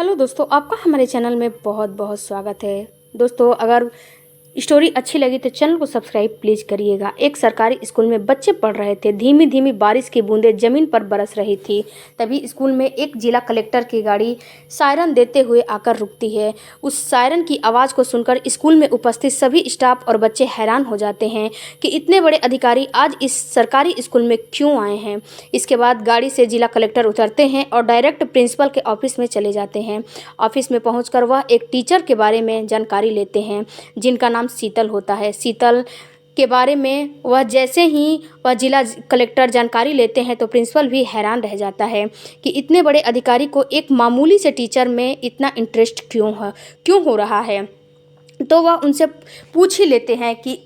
Hello दोस्तों, आपका हमारे चैनल में बहुत बहुत स्वागत है। दोस्तों, अगर स्टोरी अच्छी लगी तो चैनल को सब्सक्राइब प्लीज़ करिएगा। एक सरकारी स्कूल में बच्चे पढ़ रहे थे। धीमी धीमी बारिश की बूंदें ज़मीन पर बरस रही थी। तभी स्कूल में एक जिला कलेक्टर की गाड़ी सायरन देते हुए आकर रुकती है। उस सायरन की आवाज़ को सुनकर स्कूल में उपस्थित सभी स्टाफ और बच्चे हैरान हो जाते हैं कि इतने बड़े अधिकारी आज इस सरकारी स्कूल में क्यों आए हैं। इसके बाद गाड़ी से जिला कलेक्टर उतरते हैं और डायरेक्ट प्रिंसिपल के ऑफिस में चले जाते हैं। ऑफिस में पहुंचकर वह एक टीचर के बारे में जानकारी लेते हैं जिनका नाम शीतल होता है। शीतल के बारे में जैसे ही वह जिला कलेक्टर जानकारी लेते हैं तो प्रिंसिपल भी हैरान रह जाता है कि इतने बड़े अधिकारी को एक मामूली से टीचर में इतना इंटरेस्ट क्यों हो रहा है। तो वह उनसे पूछ ही लेते हैं कि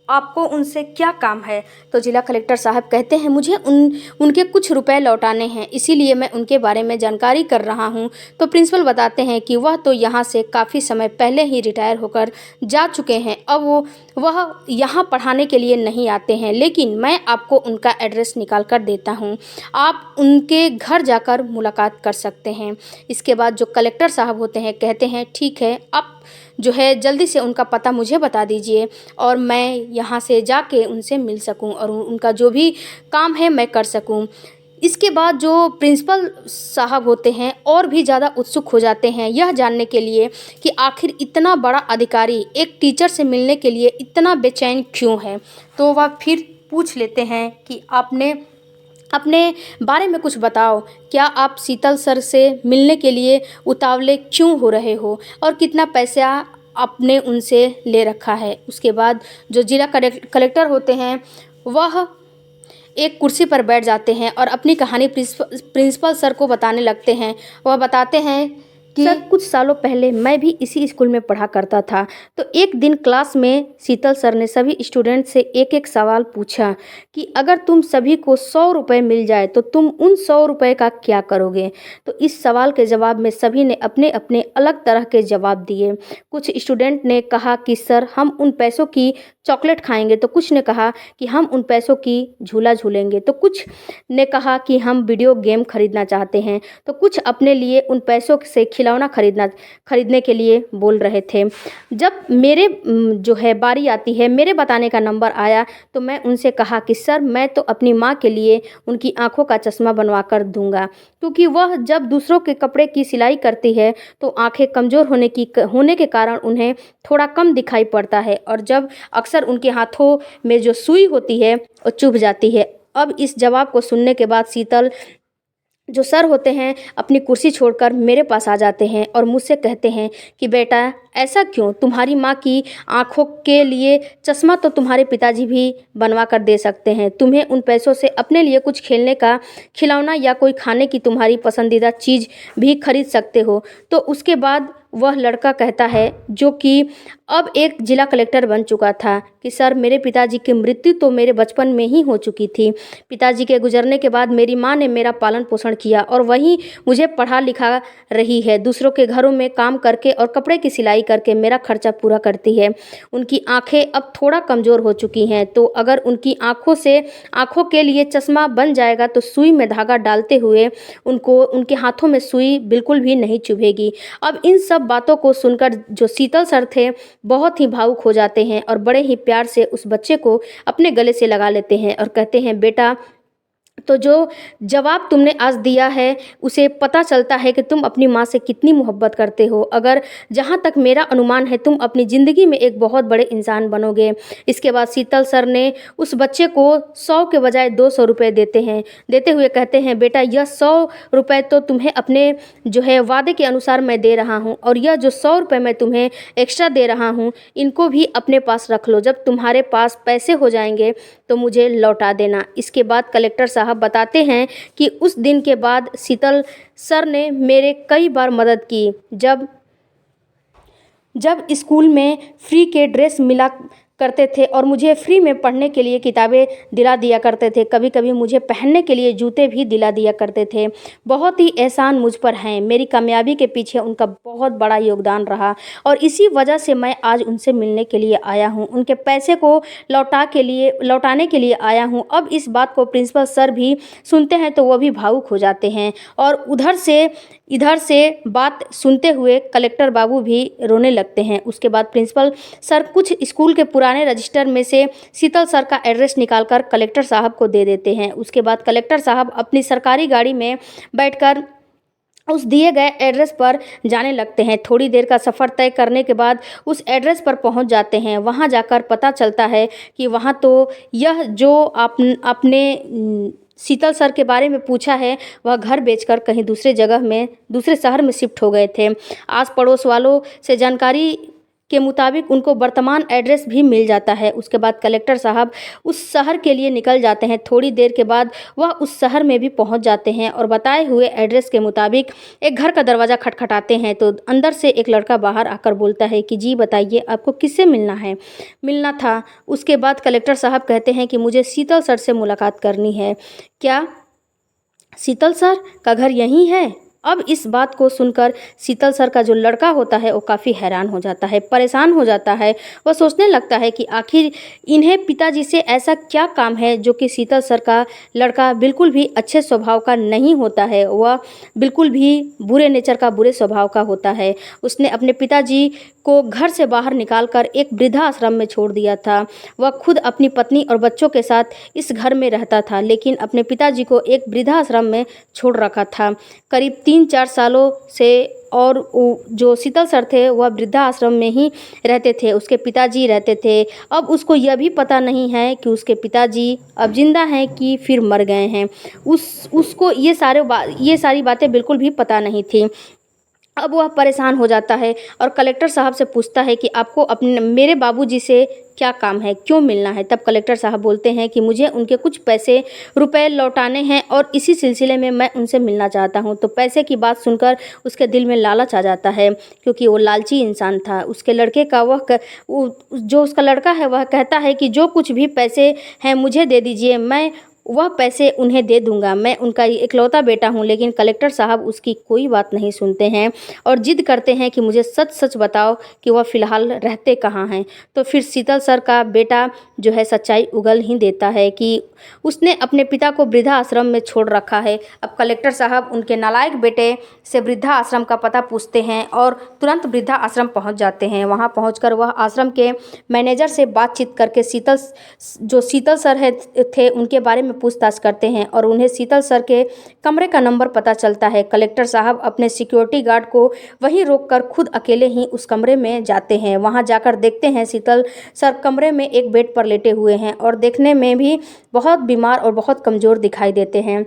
आपको उनसे क्या काम है। तो जिला कलेक्टर साहब कहते हैं मुझे उनके कुछ रुपए लौटाने हैं, इसीलिए मैं उनके बारे में जानकारी कर रहा हूं। तो प्रिंसिपल बताते हैं कि वह तो यहां से काफ़ी समय पहले ही रिटायर होकर जा चुके हैं। अब वह यहां पढ़ाने के लिए नहीं आते हैं, लेकिन मैं आपको उनका एड्रेस निकाल कर देता हूं। आप उनके घर जाकर मुलाकात कर सकते हैं। इसके बाद जो कलेक्टर साहब होते हैं कहते हैं ठीक है, आप जो है जल्दी से उनका पता मुझे बता दीजिए और मैं यहाँ से जाके उनसे मिल सकूं और उनका जो भी काम है मैं कर सकूं। इसके बाद जो प्रिंसिपल साहब होते हैं और भी ज़्यादा उत्सुक हो जाते हैं यह जानने के लिए कि आखिर इतना बड़ा अधिकारी एक टीचर से मिलने के लिए इतना बेचैन क्यों है। तो वह फिर पूछ लेते हैं कि आपने अपने बारे में कुछ बताओ, क्या आप शीतल सर से मिलने के लिए उतावले क्यों हो रहे हो और कितना पैसा आपने उनसे ले रखा है। उसके बाद जो जिला कलेक्टर होते हैं वह एक कुर्सी पर बैठ जाते हैं और अपनी कहानी प्रिंसिपल सर को बताने लगते हैं। वह बताते हैं कि सर, कुछ सालों पहले मैं भी इसी स्कूल में पढ़ा करता था। तो एक दिन क्लास में शीतल सर ने सभी स्टूडेंट से एक एक सवाल पूछा कि अगर तुम सभी को 100 रुपये मिल जाए तो तुम उन 100 रुपये का क्या करोगे। तो इस सवाल के जवाब में सभी ने अपने अपने अलग तरह के जवाब दिए। कुछ स्टूडेंट ने कहा कि सर हम उन पैसों की चॉकलेट खाएंगे, तो कुछ ने कहा कि हम उन पैसों की झूला झूलेंगे, तो कुछ ने कहा कि हम वीडियो गेम खरीदना चाहते हैं, तो कुछ अपने लिए उन पैसों से खिलौना खरीदने के लिए बोल रहे थे। जब मेरे जो है बारी आती है, मेरे बताने का नंबर आया, तो मैं उनसे कहा कि सर मैं तो अपनी माँ के लिए उनकी आंखों का चश्मा बनवा कर दूंगा, क्योंकि वह जब दूसरों के कपड़े की सिलाई करती है तो आंखें कमज़ोर होने के कारण उन्हें थोड़ा कम दिखाई पड़ता है और जब अक्सर उनके हाथों में जो सुई होती है वो चुभ जाती है। अब इस जवाब को सुनने के बाद शीतल जो सर होते हैं अपनी कुर्सी छोड़कर मेरे पास आ जाते हैं और मुझसे कहते हैं कि बेटा ऐसा क्यों, तुम्हारी माँ की आंखों के लिए चश्मा तो तुम्हारे पिताजी भी बनवा कर दे सकते हैं। तुम्हें उन पैसों से अपने लिए कुछ खेलने का खिलौना या कोई खाने की तुम्हारी पसंदीदा चीज़ भी खरीद सकते हो। तो उसके बाद वह लड़का कहता है जो कि अब एक जिला कलेक्टर बन चुका था कि सर मेरे पिताजी की मृत्यु तो मेरे बचपन में ही हो चुकी थी। पिताजी के गुजरने के बाद मेरी माँ ने मेरा पालन पोषण किया और वहीं मुझे पढ़ा लिखा रही है। दूसरों के घरों में काम करके और कपड़े की सिलाई करके मेरा खर्चा पूरा करती है। उनकी आंखें अब थोड़ा कमज़ोर हो चुकी हैं, तो अगर उनकी आंखों के लिए चश्मा बन जाएगा तो सुई में धागा डालते हुए उनके हाथों में सुई बिल्कुल भी नहीं चुभेगी। अब इन सब बातों को सुनकर जो शीतल सर थे बहुत ही भावुक हो जाते हैं और बड़े ही प्यार से उस बच्चे को अपने गले से लगा लेते हैं और कहते हैं बेटा, तो जो जवाब तुमने आज दिया है उसे पता चलता है कि तुम अपनी माँ से कितनी मोहब्बत करते हो। अगर जहाँ तक मेरा अनुमान है तुम अपनी ज़िंदगी में एक बहुत बड़े इंसान बनोगे। इसके बाद शीतल सर ने उस बच्चे को 100 के बजाय 200 रुपये देते हुए कहते हैं बेटा, यह 100 रुपये तो तुम्हें अपने जो है वादे के अनुसार मैं दे रहा हूँ और यह जो 100 रुपये मैं तुम्हें एक्स्ट्रा दे रहा हूँ इनको भी अपने पास रख लो। जब तुम्हारे पास पैसे हो जाएंगे तो मुझे लौटा देना। इसके बाद कलेक्टर साहब बताते हैं कि उस दिन के बाद शीतल सर ने मेरे कई बार मदद की। जब स्कूल में फ्री के ड्रेस मिला करते थे और मुझे फ्री में पढ़ने के लिए किताबें दिला दिया करते थे। कभी कभी मुझे पहनने के लिए जूते भी दिला दिया करते थे। बहुत ही एहसान मुझ पर हैं। मेरी कामयाबी के पीछे उनका बहुत बड़ा योगदान रहा और इसी वजह से मैं आज उनसे मिलने के लिए आया हूँ। उनके पैसे को लौटाने के लिए आया हूँ। अब इस बात को प्रिंसिपल सर भी सुनते हैं तो वो भी भावुक हो जाते हैं और इधर से बात सुनते हुए कलेक्टर बाबू भी रोने लगते हैं। उसके बाद प्रिंसिपल सर कुछ स्कूल के पुराने रजिस्टर में से शीतल सर का एड्रेस निकालकर कलेक्टर साहब को दे देते हैं। उसके बाद कलेक्टर साहब अपनी सरकारी गाड़ी में बैठकर उस दिए गए एड्रेस पर जाने लगते हैं। थोड़ी देर का सफ़र तय करने के बाद उस एड्रेस पर पहुंच जाते हैं। वहां जाकर पता चलता है कि वहां तो यह जो आपने शीतल सर के बारे में पूछा है वह घर बेचकर कहीं दूसरे शहर में शिफ्ट हो गए थे। आस पड़ोस वालों से जानकारी के मुताबिक उनको वर्तमान एड्रेस भी मिल जाता है। उसके बाद कलेक्टर साहब उस शहर के लिए निकल जाते हैं। थोड़ी देर के बाद वह उस शहर में भी पहुंच जाते हैं और बताए हुए एड्रेस के मुताबिक एक घर का दरवाज़ा खटखटाते हैं तो अंदर से एक लड़का बाहर आकर बोलता है कि जी बताइए आपको किससे मिलना था। उसके बाद कलेक्टर साहब कहते हैं कि मुझे शीतल सर से मुलाकात करनी है। क्या शीतल सर का घर यहीं है? अब इस बात को सुनकर शीतल सर का जो लड़का होता है वो काफ़ी हैरान हो जाता है, परेशान हो जाता है। वह सोचने लगता है कि आखिर इन्हें पिताजी से ऐसा क्या काम है जो कि शीतल सर का लड़का बिल्कुल भी अच्छे स्वभाव का नहीं होता है, वह बिल्कुल भी बुरे नेचर का, बुरे स्वभाव का होता है। उसने अपने पिताजी को घर से बाहर निकालकर एक वृद्धाश्रम में छोड़ दिया था। वह खुद अपनी पत्नी और बच्चों के साथ इस घर में रहता था, लेकिन अपने पिताजी को एक वृद्धाश्रम में छोड़ रखा था। करीब 3-4 सालों से और जो शीतल सर थे वह वृद्धाश्रम में ही रहते थे, उसके पिताजी रहते थे। अब उसको यह भी पता नहीं है कि उसके पिताजी अब जिंदा हैं कि फिर मर गए हैं। उसको ये सारी बातें बिल्कुल भी पता नहीं थी। अब वह परेशान हो जाता है और कलेक्टर साहब से पूछता है कि आपको मेरे बाबूजी से क्या काम है, क्यों मिलना है। तब कलेक्टर साहब बोलते हैं कि मुझे उनके कुछ रुपए लौटाने हैं और इसी सिलसिले में मैं उनसे मिलना चाहता हूं। तो पैसे की बात सुनकर उसके दिल में लालच आ जाता है, क्योंकि वो लालची इंसान था। उसके लड़के का जो उसका लड़का है वह कहता है कि जो कुछ भी पैसे हैं मुझे दे दीजिए, मैं वह पैसे उन्हें दे दूंगा, मैं उनका इकलौता बेटा हूं। लेकिन कलेक्टर साहब उसकी कोई बात नहीं सुनते हैं और जिद करते हैं कि मुझे सच सच बताओ कि वह फ़िलहाल रहते कहाँ हैं। तो फिर शीतल सर का बेटा जो है सच्चाई उगल ही देता है कि उसने अपने पिता को वृद्धाश्रम में छोड़ रखा है। अब कलेक्टर साहब उनके नालायक बेटे से वृद्धाश्रम का पता पूछते हैं और तुरंत वृद्धाश्रम पहुंच जाते हैं। वहां पहुंचकर वह आश्रम के मैनेजर से बातचीत करके शीतल सर थे उनके बारे में पूछताछ करते हैं और उन्हें शीतल सर के कमरे का नंबर पता चलता है। कलेक्टर साहब अपने सिक्योरिटी गार्ड को वहीं रोककर खुद अकेले ही उस कमरे में जाते हैं। वहां जाकर देखते हैं शीतल सर कमरे में एक बेड पर लेटे हुए हैं और देखने में भी बहुत बीमार और बहुत कमज़ोर दिखाई देते हैं।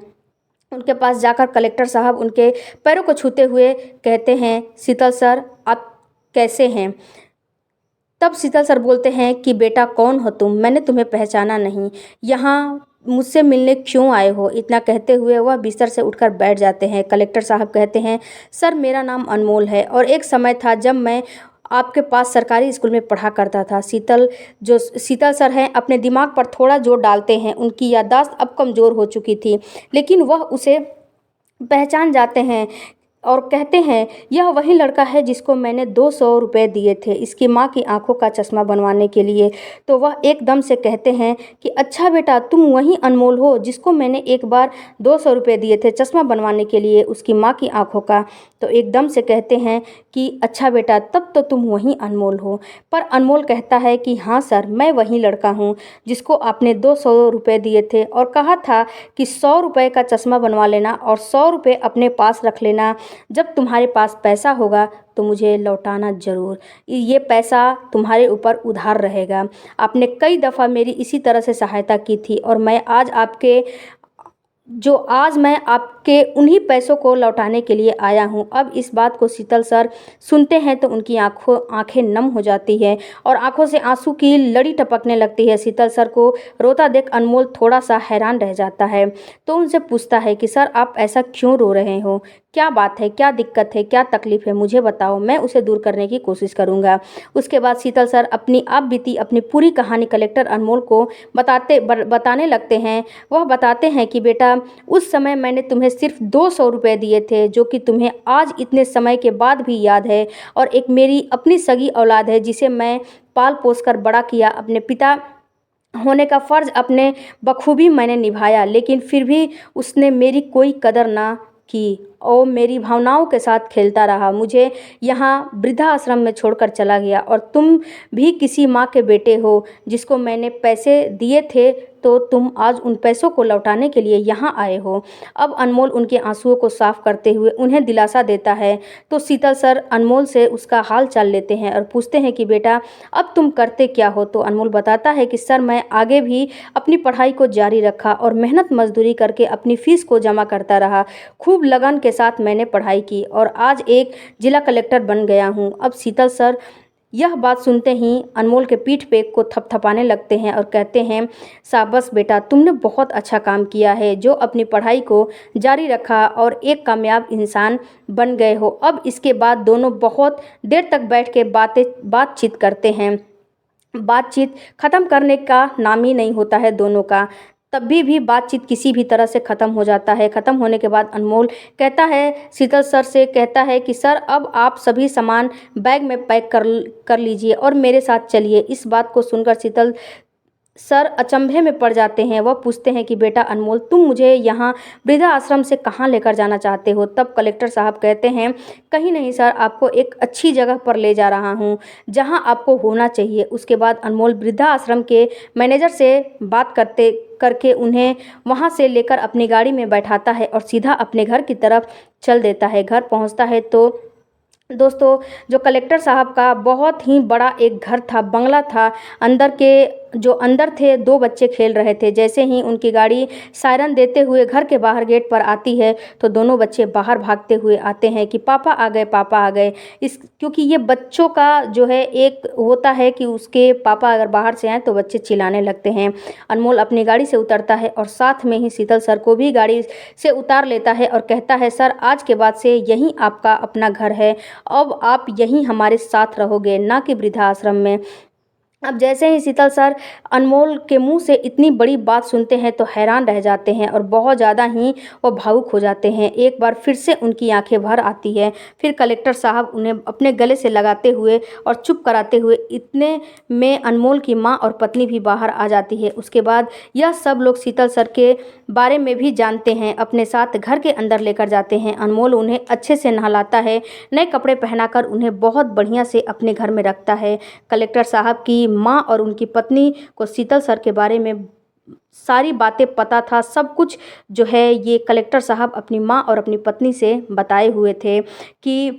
उनके पास जाकर कलेक्टर साहब उनके पैरों को छूते हुए कहते हैं, शीतल सर आप कैसे हैं। तब शीतल सर बोलते हैं कि बेटा कौन हो तुम, मैंने तुम्हें पहचाना नहीं, यहाँ मुझसे मिलने क्यों आए हो। इतना कहते हुए वह बिस्तर से उठकर बैठ जाते हैं। कलेक्टर साहब कहते हैं, सर मेरा नाम अनमोल है और एक समय था जब मैं आपके पास सरकारी स्कूल में पढ़ा करता था। शीतल सर हैं अपने दिमाग पर थोड़ा जोर डालते हैं। उनकी याददाश्त अब कमज़ोर हो चुकी थी, लेकिन वह उसे पहचान जाते हैं और कहते हैं, यह वही लड़का है जिसको मैंने 200 रुपये दिए थे इसकी माँ की आंखों का चश्मा बनवाने के लिए। तो वह एकदम से कहते हैं कि अच्छा बेटा तुम वही अनमोल हो जिसको मैंने एक बार 200 रुपये दिए थे चश्मा बनवाने के लिए उसकी माँ की आंखों का। तो एकदम से कहते हैं कि अच्छा बेटा तब तो तुम वही अनमोल हो। पर अनमोल कहता है कि हाँ सर मैं वही लड़का हूँ जिसको आपने 200 रुपये दिए थे और कहा था कि 100 रुपये का चश्मा बनवा लेना और 100 रुपये अपने पास रख लेना, जब तुम्हारे पास पैसा होगा तो मुझे लौटाना ज़रूर, ये पैसा तुम्हारे ऊपर उधार रहेगा। आपने कई दफ़ा मेरी इसी तरह से सहायता की थी और आज मैं आपके के उन्हीं पैसों को लौटाने के लिए आया हूँ। अब इस बात को शीतल सर सुनते हैं तो उनकी आंखें नम हो जाती है और आंखों से आंसू की लड़ी टपकने लगती है। शीतल सर को रोता देख अनमोल थोड़ा सा हैरान रह जाता है, तो उनसे पूछता है कि सर आप ऐसा क्यों रो रहे हो, क्या बात है, क्या दिक्कत है, क्या तकलीफ है, मुझे बताओ, मैं उसे दूर करने की कोशिश करूंगा। उसके बाद शीतल सर अपनी आप बीती अपनी पूरी कहानी कलेक्टर अनमोल को बताने लगते हैं। वह बताते हैं कि बेटा, उस समय मैंने तुम्हें सिर्फ 200 रुपये दिए थे, जो कि तुम्हें आज इतने समय के बाद भी याद है, और एक मेरी अपनी सगी औलाद है जिसे मैं पाल पोस कर बड़ा किया। अपने पिता होने का फ़र्ज़ अपने बखूबी मैंने निभाया, लेकिन फिर भी उसने मेरी कोई कदर ना की और मेरी भावनाओं के साथ खेलता रहा, मुझे यहाँ वृद्धाश्रम में छोड़कर चला गया। और तुम भी किसी माँ के बेटे हो जिसको मैंने पैसे दिए थे, तो तुम आज उन पैसों को लौटाने के लिए यहाँ आए हो। अब अनमोल उनके आंसुओं को साफ करते हुए उन्हें दिलासा देता है, तो शीतल सर अनमोल से उसका हाल चाल लेते हैं और पूछते हैं कि बेटा अब तुम करते क्या हो। तो अनमोल बताता है कि सर मैं आगे भी अपनी पढ़ाई को जारी रखा और मेहनत मजदूरी करके अपनी फ़ीस को जमा करता रहा। खूब लगन के साथ मैंने पढ़ाई की और आज एक जिला कलेक्टर बन गया हूँ। अब शीतल सर यह बात सुनते ही अनमोल के पीठ पे को थपथपाने लगते हैं और कहते हैं, शाबाश बेटा, तुमने बहुत अच्छा काम किया है जो अपनी पढ़ाई को जारी रखा और एक कामयाब इंसान बन गए हो। अब इसके बाद दोनों बहुत देर तक बैठ के बातचीत करते हैं। बातचीत ख़त्म करने का नाम ही नहीं होता है दोनों का। तब भी बातचीत किसी भी तरह से ख़त्म हो जाता है। ख़त्म होने के बाद अनमोल कहता है, शीतल सर से कहता है कि सर अब आप सभी सामान बैग में पैक कर लीजिए और मेरे साथ चलिए। इस बात को सुनकर शीतल सर अचंभे में पड़ जाते हैं। वह पूछते हैं कि बेटा अनमोल, तुम मुझे यहाँ वृद्धा आश्रम से कहाँ लेकर जाना चाहते हो। तब कलेक्टर साहब कहते हैं, कहीं नहीं सर, आपको एक अच्छी जगह पर ले जा रहा हूँ जहाँ आपको होना चाहिए। उसके बाद अनमोल वृद्धा आश्रम के मैनेजर से बात करके उन्हें वहाँ से लेकर अपनी गाड़ी में बैठाता है और सीधा अपने घर की तरफ चल देता है। घर पहुँचता है तो दोस्तों, जो कलेक्टर साहब का बहुत ही बड़ा एक घर था, बंगला था। अंदर थे 2 बच्चे खेल रहे थे। जैसे ही उनकी गाड़ी सायरन देते हुए घर के बाहर गेट पर आती है, तो दोनों बच्चे बाहर भागते हुए आते हैं कि पापा आ गए, पापा आ गए। क्योंकि ये बच्चों का जो है एक होता है कि उसके पापा अगर बाहर से आए तो बच्चे चिल्लाने लगते हैं। अनमोल अपनी गाड़ी से उतरता है और साथ में ही शीतल सर को भी गाड़ी से उतार लेता है और कहता है, सर आज के बाद से यहीं आपका अपना घर है, अब आप यहीं हमारे साथ रहोगे, ना कि वृद्धाश्रम में। अब जैसे ही शीतल सर अनमोल के मुंह से इतनी बड़ी बात सुनते हैं तो हैरान रह जाते हैं और बहुत ज़्यादा ही वो भावुक हो जाते हैं। एक बार फिर से उनकी आंखें भर आती है। फिर कलेक्टर साहब उन्हें अपने गले से लगाते हुए और चुप कराते हुए, इतने में अनमोल की माँ और पत्नी भी बाहर आ जाती है। उसके बाद यह सब लोग शीतल सर के बारे में भी जानते हैं, अपने साथ घर के अंदर लेकर जाते हैं। अनमोल उन्हें अच्छे से नहलाता है, नए कपड़े पहनाकर उन्हें बहुत बढ़िया से अपने घर में रखता है। कलेक्टर साहब की माँ और उनकी पत्नी को शीतल सर के बारे में सारी बातें पता था। सब कुछ जो है ये कलेक्टर साहब अपनी माँ और अपनी पत्नी से बताए हुए थे कि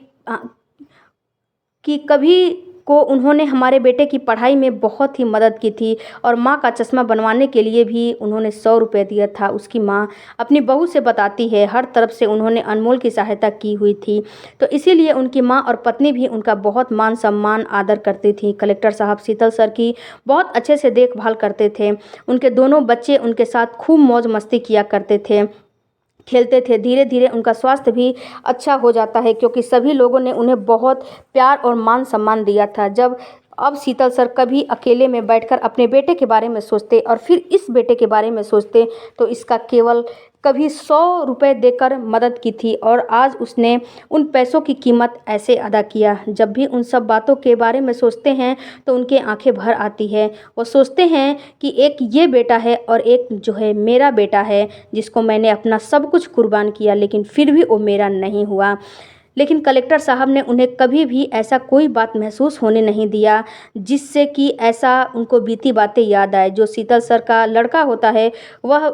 कभी को उन्होंने हमारे बेटे की पढ़ाई में बहुत ही मदद की थी और माँ का चश्मा बनवाने के लिए भी उन्होंने 100 रुपये दिया था। उसकी माँ अपनी बहू से बताती है, हर तरफ से उन्होंने अनमोल की सहायता की हुई थी, तो इसीलिए उनकी माँ और पत्नी भी उनका बहुत मान सम्मान आदर करती थी। कलेक्टर साहब शीतल सर की बहुत अच्छे से देखभाल करते थे। उनके दोनों बच्चे उनके साथ खूब मौज मस्ती किया करते थे, खेलते थे। धीरे धीरे उनका स्वास्थ्य भी अच्छा हो जाता है, क्योंकि सभी लोगों ने उन्हें बहुत प्यार और मान सम्मान दिया था। अब शीतल सर कभी अकेले में बैठकर अपने बेटे के बारे में सोचते और फिर इस बेटे के बारे में सोचते, तो इसका केवल कभी 100 रुपये देकर मदद की थी और आज उसने उन पैसों की कीमत ऐसे अदा किया। जब भी उन सब बातों के बारे में सोचते हैं तो उनके आंखें भर आती है। वो सोचते हैं कि एक ये बेटा है और एक जो है मेरा बेटा है, जिसको मैंने अपना सब कुछ कुर्बान किया, लेकिन फिर भी वो मेरा नहीं हुआ। लेकिन कलेक्टर साहब ने उन्हें कभी भी ऐसा कोई बात महसूस होने नहीं दिया जिससे कि ऐसा उनको बीती बातें याद आए। जो शीतल सर का लड़का होता है वह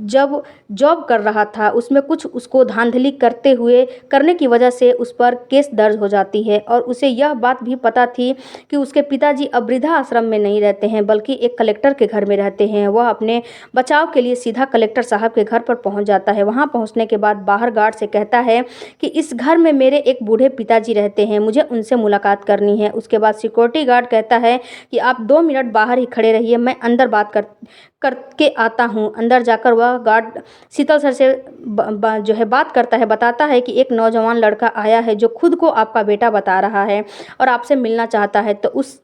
जब जॉब कर रहा था उसमें कुछ उसको धांधली करने की वजह से उस पर केस दर्ज हो जाती है और उसे यह बात भी पता थी कि उसके पिताजी अब वृद्धा आश्रम में नहीं रहते हैं बल्कि एक कलेक्टर के घर में रहते हैं। वह अपने बचाव के लिए सीधा कलेक्टर साहब के घर पर पहुंच जाता है। वहां पहुंचने के बाद बाहर गार्ड से कहता है कि इस घर में मेरे एक बूढ़े पिताजी रहते हैं, मुझे उनसे मुलाकात करनी है। उसके बाद सिक्योरिटी गार्ड कहता है कि आप 2 मिनट बाहर ही खड़े रहिए, मैं अंदर बात करके आता हूँ। अंदर जाकर वह गार्ड शीतल सर से जो है बात करता है, बताता है कि एक नौजवान लड़का आया है जो खुद को आपका बेटा बता रहा है और आपसे मिलना चाहता है। तो उस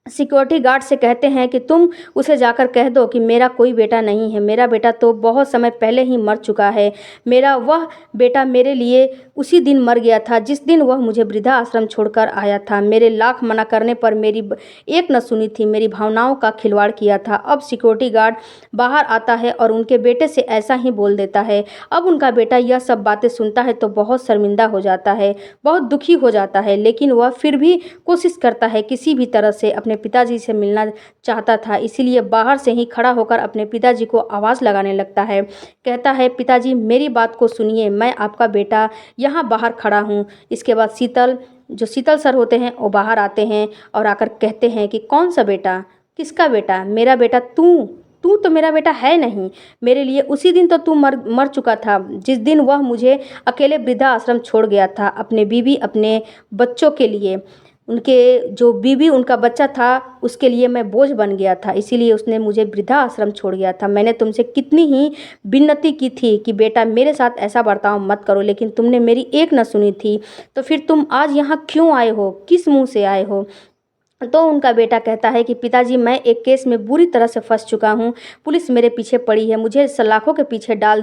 सिक्योरिटी गार्ड से कहते हैं कि तुम उसे जाकर कह दो कि मेरा कोई बेटा नहीं है, मेरा बेटा तो बहुत समय पहले ही मर चुका है। मेरा वह बेटा मेरे लिए उसी दिन मर गया था जिस दिन वह मुझे वृद्धा आश्रम छोड़कर आया था। मेरे लाख मना करने पर मेरी एक न सुनी थी, मेरी भावनाओं का खिलवाड़ किया था। अब सिक्योरिटी गार्ड बाहर आता है और उनके बेटे से ऐसा ही बोल देता है। अब उनका बेटा यह सब बातें सुनता है तो बहुत शर्मिंदा हो जाता है, बहुत दुखी हो जाता है, लेकिन वह फिर भी कोशिश करता है, किसी भी तरह से अपने पिताजी से मिलना चाहता था। इसीलिए बाहर से ही खड़ा होकर अपने पिताजी को आवाज़ लगाने लगता है। कहता है, पिताजी मेरी बात को सुनिए, मैं आपका बेटा यहाँ बाहर खड़ा हूँ। इसके बाद शीतल सर होते हैं वो बाहर आते हैं और आकर कहते हैं कि कौन सा बेटा, किसका बेटा? मेरा बेटा तू तो मेरा बेटा है नहीं। मेरे लिए उसी दिन तो तू मर चुका था जिस दिन वह मुझे अकेले वृद्धा आश्रम छोड़ गया था, अपने बीवी अपने बच्चों के लिए। उनके जो बीवी उनका बच्चा था उसके लिए मैं बोझ बन गया था, इसीलिए उसने मुझे वृद्धा आश्रम छोड़ गया था। मैंने तुमसे कितनी ही विनती की थी कि बेटा मेरे साथ ऐसा बर्ताव मत करो, लेकिन तुमने मेरी एक न सुनी थी। तो फिर तुम आज यहाँ क्यों आए हो, किस मुंह से आए हो? तो उनका बेटा कहता है कि पिताजी मैं एक केस में बुरी तरह से फंस चुका हूँ, पुलिस मेरे पीछे पड़ी है, मुझे सलाखों के पीछे डाल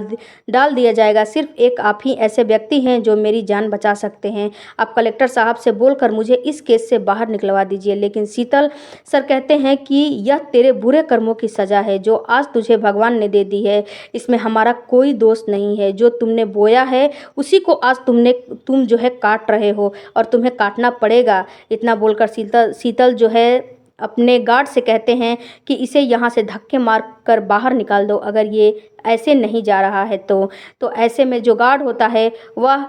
दिया जाएगा। सिर्फ एक आप ही ऐसे व्यक्ति हैं जो मेरी जान बचा सकते हैं। आप कलेक्टर साहब से बोलकर मुझे इस केस से बाहर निकलवा दीजिए। लेकिन शीतल सर कहते हैं कि यह तेरे बुरे कर्मों की सज़ा है जो आज तुझे भगवान ने दे दी है, इसमें हमारा कोई दोष नहीं है। जो तुमने बोया है उसी को आज तुम जो है काट रहे हो और तुम्हें काटना पड़ेगा। इतना बोलकर शीतल जो है अपने गार्ड से कहते हैं कि इसे यहाँ से धक्के मार कर बाहर निकाल दो, अगर ये ऐसे नहीं जा रहा है तो ऐसे में जो गार्ड होता है वह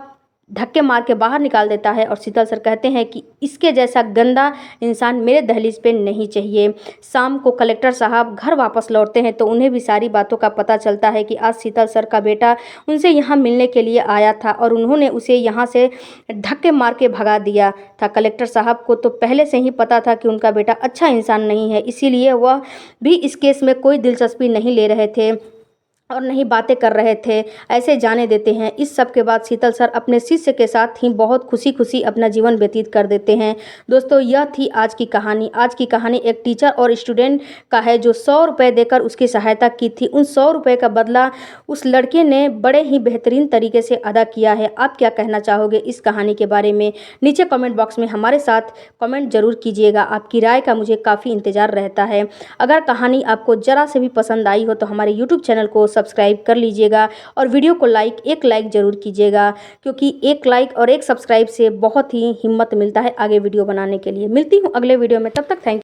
धक्के मार के बाहर निकाल देता है। और शीतल सर कहते हैं कि इसके जैसा गंदा इंसान मेरे दहलीज पे नहीं चाहिए। शाम को कलेक्टर साहब घर वापस लौटते हैं तो उन्हें भी सारी बातों का पता चलता है कि आज शीतल सर का बेटा उनसे यहाँ मिलने के लिए आया था और उन्होंने उसे यहाँ से धक्के मार के भगा दिया था। कलेक्टर साहब को तो पहले से ही पता था कि उनका बेटा अच्छा इंसान नहीं है, इसीलिए वह भी इस केस में कोई दिलचस्पी नहीं ले रहे थे और नहीं बातें कर रहे थे, ऐसे जाने देते हैं। इस सब के बाद शीतल सर अपने शिष्य के साथ ही बहुत खुशी खुशी अपना जीवन व्यतीत कर देते हैं। दोस्तों यह थी आज की कहानी। आज की कहानी एक टीचर और स्टूडेंट का है जो 100 रुपये देकर उसकी सहायता की थी। उन 100 रुपये का बदला उस लड़के ने बड़े ही बेहतरीन तरीके से अदा किया है। आप क्या कहना चाहोगे इस कहानी के बारे में? नीचे कमेंट बॉक्स में हमारे साथ कमेंट जरूर कीजिएगा, आपकी राय का मुझे काफ़ी इंतज़ार रहता है। अगर कहानी आपको ज़रा से भी पसंद आई हो तो हमारे यूट्यूब चैनल को सब्सक्राइब कर लीजिएगा और वीडियो को एक लाइक ज़रूर कीजिएगा, क्योंकि एक लाइक और एक सब्सक्राइब से बहुत ही हिम्मत मिलता है आगे वीडियो बनाने के लिए। मिलती हूँ अगले वीडियो में, तब तक थैंक यू।